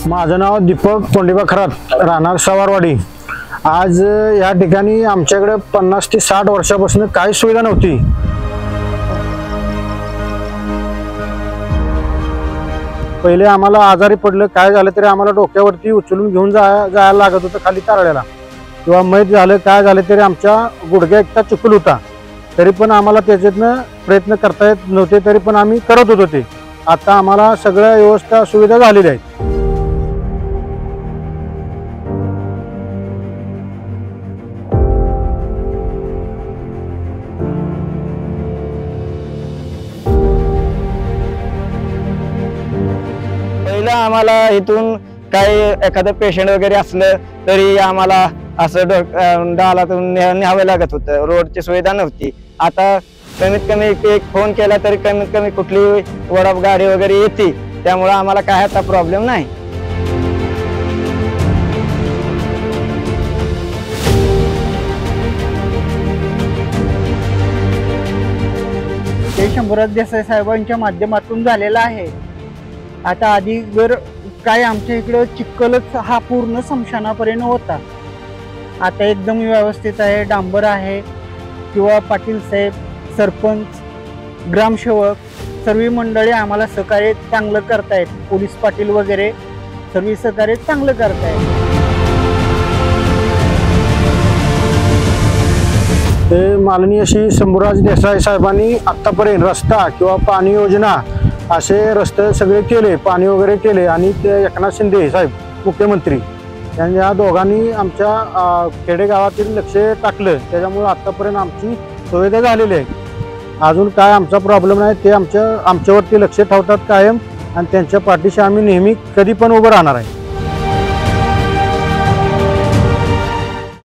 माझं नाव दीपक कोंडीबा खरात, राहणार सवारवाडी। आज या ठिकाणी आमच्याकडे 50 ते 60 वर्षापासून काही सुविधा नव्हती। पहिले आम्हाला आजारी पडलं काय झालं तरी आम्हाला डोक्यावरती उचलून घेऊन जायला लागत होतं खाली तारळ्याला, किंवा मैत झालं काय झालं तरी आमच्या गुडघ्या एकटा चिखल होता, तरी पण आम्हाला त्याच्यातनं प्रयत्न करता येत नव्हते, तरी पण आम्ही करत होतो ते। आता आम्हाला सगळ्या व्यवस्था सुविधा झालेल्या आहेत। पहिला आम्हाला इथून काही एखादं पेशंट वगैरे असलं तरी आम्हाला असं डालातून न्यावं लागत होतं, रोडची सुविधा नव्हती। आता कमीत कमी एक फोन केला तरी कमीत कमी कुठली वडाप गाडी वगैरे येते, त्यामुळे आम्हाला काय आता प्रॉब्लेम नाही। ते शंभूराज देसाई साहेबांच्या माध्यमातून झालेला आहे। आता आधी जर काय आमच्या इकडं चिखलच हा पूर्ण स्मशानापर्यंत होता, आता एकदम व्यवस्थित आहे। डांबर आहे किंवा पाटील साहेब, सरपंच, ग्रामसेवक सर्व मंडळी आम्हाला सहकार्य चांगलं करतायत। पोलीस पाटील वगैरे सर्व सहकार्य चांगलं करतायत। ते माननीय श्री शंभूराज देसाई साहेबांनी आतापर्यंत रस्ता किंवा पाणी योजना असे रस्ते सगळे केले, पाणी वगैरे केले, आणि ते एकनाथ शिंदे साहेब मुख्यमंत्री या दोघांनी आमच्या खेडेगावातील लक्ष टाकलं, त्याच्यामुळे आतापर्यंत आमची सुविधा झालेली आहे। अजून काय आमचा प्रॉब्लेम नाही, ते आमच्यावरती लक्ष ठेवतात कायम, आणि त्यांच्या पाठीशी आम्ही नेहमी कधी पण उभं राहणार आहे।